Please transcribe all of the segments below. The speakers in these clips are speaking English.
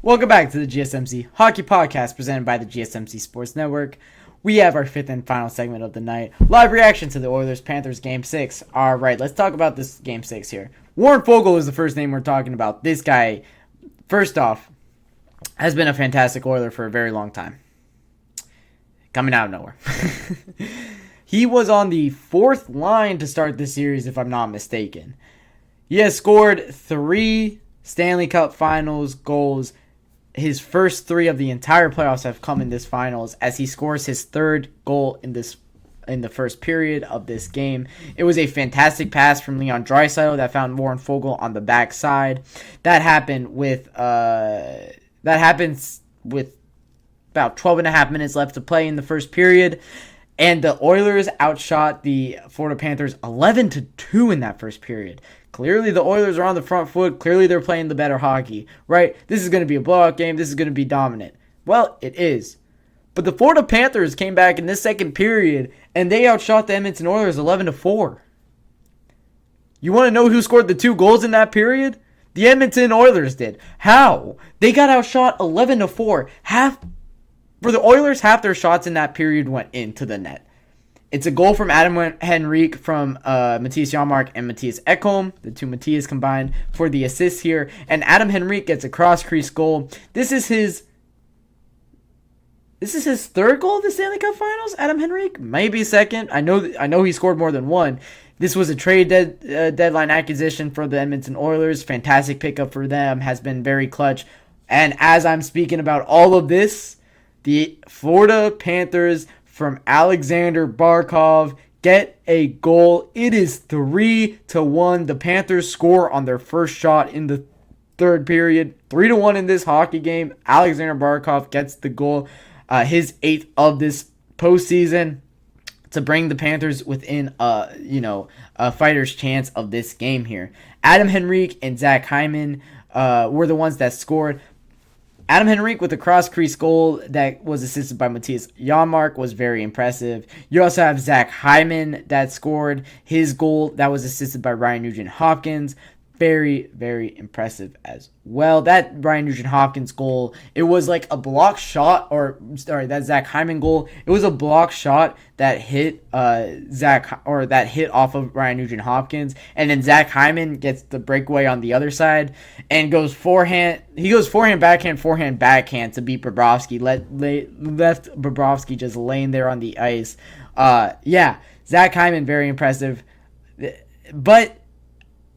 Welcome back to the GSMC Hockey Podcast presented by the GSMC Sports Network. We have our fifth and final segment of the night. Live reaction to the Oilers-Panthers Game 6. All right, let's talk about this Game 6 here. Warren Foegele is the first name we're talking about. This guy, first off, has been a fantastic Oiler for a very long time. Coming out of nowhere. He was on the fourth line to start this series, if I'm not mistaken. He has scored 3 Stanley Cup Finals goals. His first 3 of the entire playoffs have come in this finals as he scores his third goal in the first period of this game. It was a fantastic pass from Leon Draisaitl that found Warren Foegele on the backside. That happens with about 12 and a half minutes left to play in the first period. And the Oilers outshot the Florida Panthers 11-2 in that first period. Clearly, the Oilers are on the front foot. Clearly, they're playing the better hockey, right? This is going to be a blowout game. This is going to be dominant. Well, it is. But the Florida Panthers came back in this second period, and they outshot the Edmonton Oilers 11-4. You want to know who scored the 2 goals in that period? The Edmonton Oilers did. How? They got outshot 11-4. For the Oilers, half their shots in that period went into the net. It's a goal from Adam Henrique from Mattias Janmark and Mattias Ekholm. The 2 Mattias combined for the assist here. And Adam Henrique gets a cross-crease goal. This is his third goal of the Stanley Cup Finals, Adam Henrique? Maybe second. I know he scored more than one. This was a trade deadline acquisition for the Edmonton Oilers. Fantastic pickup for them. Has been very clutch. And as I'm speaking about all of this, the Florida Panthers from Alexander Barkov get a goal. It is 3-1. The Panthers score on their first shot in the third period. 3-1 in this hockey game. Alexander Barkov gets the goal, his 8th of this postseason, to bring the Panthers within a fighter's chance of this game here. Adam Henrique and Zach Hyman were the ones that scored. Adam Henrique with a cross-crease goal that was assisted by Mattias Janmark was very impressive. You also have Zach Hyman that scored his goal that was assisted by Ryan Nugent-Hopkins. Very, very impressive as well. That Ryan Nugent-Hopkins goal, it was like a block shot, that Zach Hyman goal, it was a block shot that hit that hit off of Ryan Nugent-Hopkins, and then Zach Hyman gets the breakaway on the other side and goes forehand. He goes forehand, backhand to beat Bobrovsky. Left Bobrovsky just laying there on the ice. Zach Hyman, very impressive, but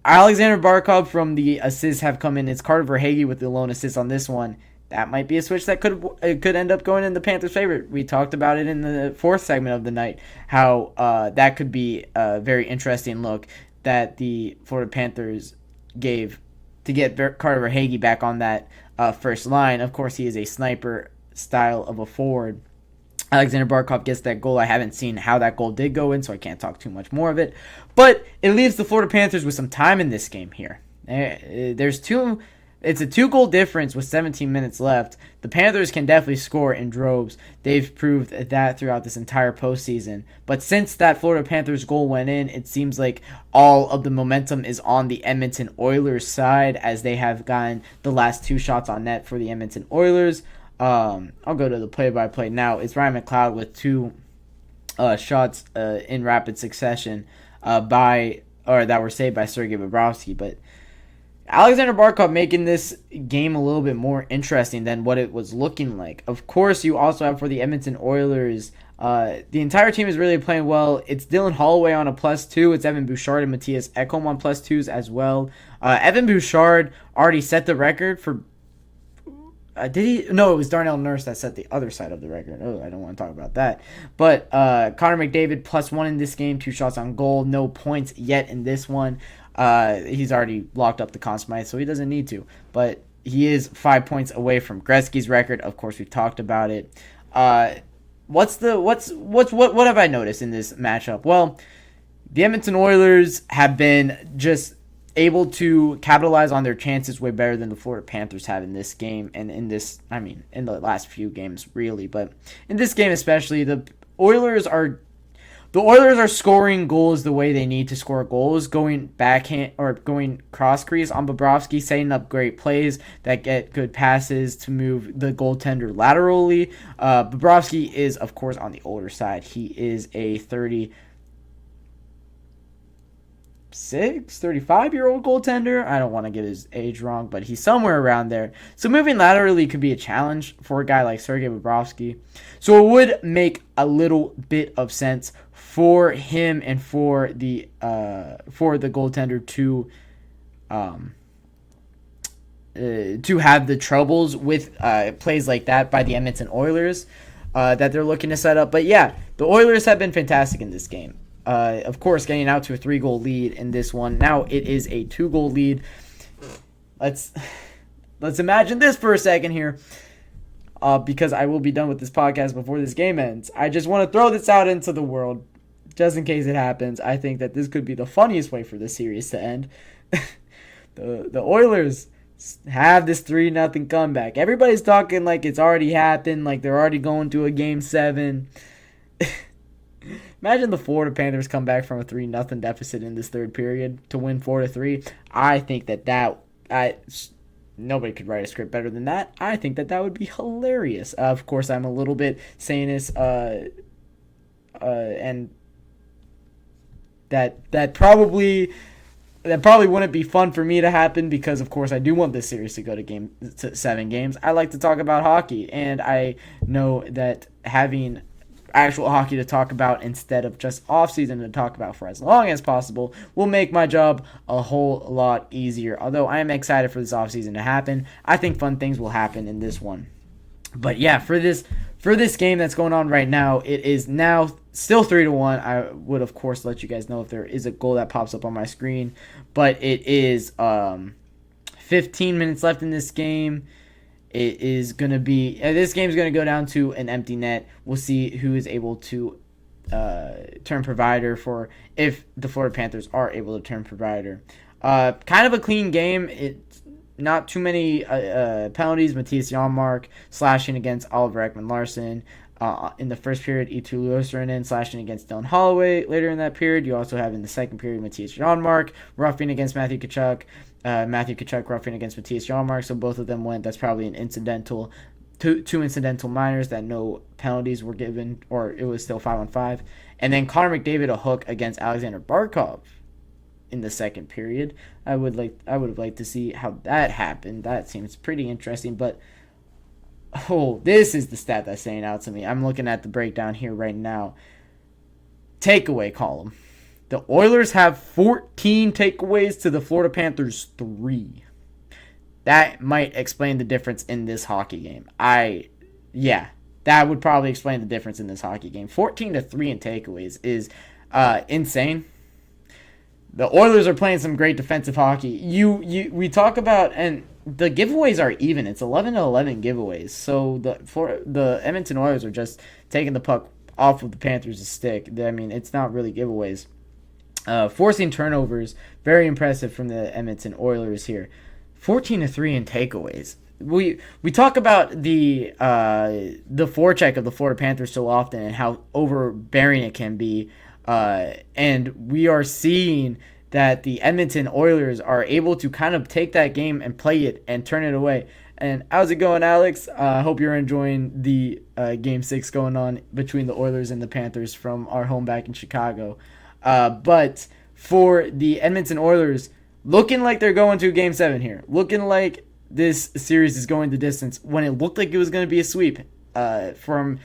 Alexander Barkov from the assists have come in. It's Carter Verhaeghe with the lone assist on this one. That might be a switch that could end up going in the Panthers' favor. We talked about it in the fourth segment of the night, how that could be a very interesting look that the Florida Panthers gave to get Carter Verhaeghe back on that first line. Of course, he is a sniper style of a forward. Alexander Barkov gets that goal. I haven't seen how that goal did go in, so I can't talk too much more of it. But it leaves the Florida Panthers with some time in this game here. It's a 2-goal difference with 17 minutes left. The Panthers can definitely score in droves. They've proved that throughout this entire postseason. But since that Florida Panthers goal went in, it seems like all of the momentum is on the Edmonton Oilers side, as they have gotten the last 2 shots on net for the Edmonton Oilers. I'll go to the play-by-play now. It's Ryan McLeod with 2 shots in rapid succession that were saved by Sergei Bobrovsky. But Alexander Barkov making this game a little bit more interesting than what it was looking like. Of course, you also have for the Edmonton Oilers, the entire team is really playing well. It's Dylan Holloway on a +2. It's Evan Bouchard and Mattias Ekholm on +2s as well. Evan Bouchard already set the record for... did he? No, it was Darnell Nurse that set the other side of the record. Oh, I don't want to talk about that. But Connor McDavid +1 in this game, 2 shots on goal, no points yet in this one. He's already locked up the Conn Smythe, so he doesn't need to. But he is 5 points away from Gretzky's record. Of course, we talked about it. What have I noticed in this matchup? Well, the Edmonton Oilers have been just able to capitalize on their chances way better than the Florida Panthers have in this game, and in the last few games really, but in this game especially, the the Oilers are scoring goals the way they need to score goals, going backhand or going cross crease on Bobrovsky, setting up great plays that get good passes to move the goaltender laterally. Bobrovsky is, of course, on the older side. He is a 35-year-old goaltender. I don't want to get his age wrong, but he's somewhere around there. So moving laterally could be a challenge for a guy like Sergei Bobrovsky. So it would make a little bit of sense for him and for the goaltender to have the troubles with plays like that by the Edmonton Oilers that they're looking to set up. But yeah, the Oilers have been fantastic in this game. Of course, getting out to a 3-goal lead in this one. Now it is a 2-goal lead. Let's imagine this for a second here, because I will be done with this podcast before this game ends. I just want to throw this out into the world, just in case it happens. I think that this could be the funniest way for the series to end. The Oilers have this 3-0 comeback. Everybody's talking like it's already happened, like they're already going to a Game 7. Imagine the Florida Panthers come back from a 3-0 deficit in this third period to win 4-3. I think that nobody could write a script better than that. I think that would be hilarious. Of course, I'm a little bit saying this, and that probably wouldn't be fun for me to happen, because of course I do want this series to go to 7 games. I like to talk about hockey, and I know that having actual hockey to talk about instead of just off-season to talk about for as long as possible will make my job a whole lot easier. Although I am excited for this off-season to happen, I think fun things will happen in this one. But yeah, for this game that's going on right now, it is now still 3-1. I would of course let you guys know if there is a goal that pops up on my screen, but it is 15 minutes left in this game. It is going to be, this game is going to go down to an empty net. We'll see who is able to turn provider for, if the Florida Panthers are able to turn provider. Kind of a clean game. It's not too many penalties. Matthias Janmark slashing against Oliver Ekman-Larsson in the first period. Eetu Luostarinen slashing against Dylan Holloway later in that period. You also have in the second period Matthias Janmark roughing against Matthew Tkachuk. Matthew Tkachuk roughing against Matthias Janmark. So both of them went. That's probably an incidental, two incidental minors that no penalties were given, or it was still 5-on-5. And then Connor McDavid a hook against Alexander Barkov in the second period. I would have liked to see how that happened. That seems pretty interesting. But this is the stat that's saying out to me. I'm looking at the breakdown here right now. Takeaway column. The Oilers have 14 takeaways to the Florida Panthers 3. That might explain the difference in this hockey game. That would probably explain the difference in this hockey game. 14-3 in takeaways is insane. The Oilers are playing some great defensive hockey. We talk about, and the giveaways are even. It's 11-11 giveaways. So the Edmonton Oilers are just taking the puck off of the Panthers' stick. I mean, it's not really giveaways. Forcing turnovers, very impressive from the Edmonton Oilers here. 14-3 in takeaways. We talk about the forecheck of the Florida Panthers so often and how overbearing it can be, and we are seeing that the Edmonton Oilers are able to kind of take that game and play it and turn it away. And how's it going, Alex? I hope you're enjoying the Game 6 going on between the Oilers and the Panthers from our home back in Chicago. But for the Edmonton Oilers, looking like they're going to Game 7 here, looking like this series is going the distance when it looked like it was going to be a sweep from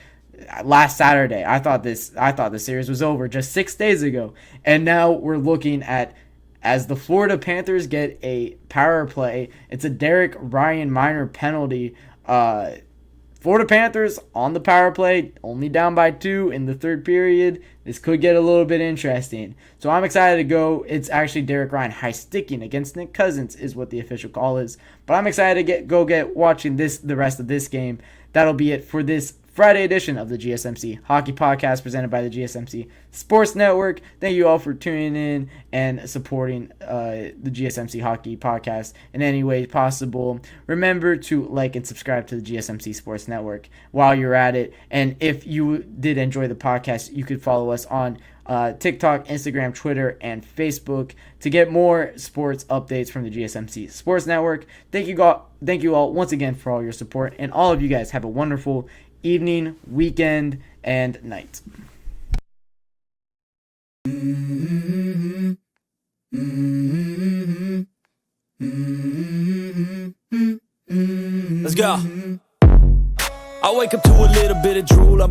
last Saturday. I thought the series was over just 6 days ago, and now we're looking at, as the Florida Panthers get a power play, it's a Derek Ryan minor penalty. Florida Panthers on the power play, only down by 2 in the third period. This could get a little bit interesting. So I'm excited to go. It's actually Derek Ryan high sticking against Nick Cousins is what the official call is. But I'm excited to get watching the rest of this game. That'll be it for this Friday edition of the GSMC Hockey Podcast presented by the GSMC Sports Network. Thank you all for tuning in and supporting the GSMC Hockey Podcast in any way possible. Remember to like and subscribe to the GSMC Sports Network while you're at it. And if you did enjoy the podcast, you could follow us on TikTok, Instagram, Twitter, and Facebook to get more sports updates from the GSMC Sports Network. Thank you all once again for all your support, and all of you guys have a wonderful evening, weekend, and night. Let's go. I wake up to a little bit of drool.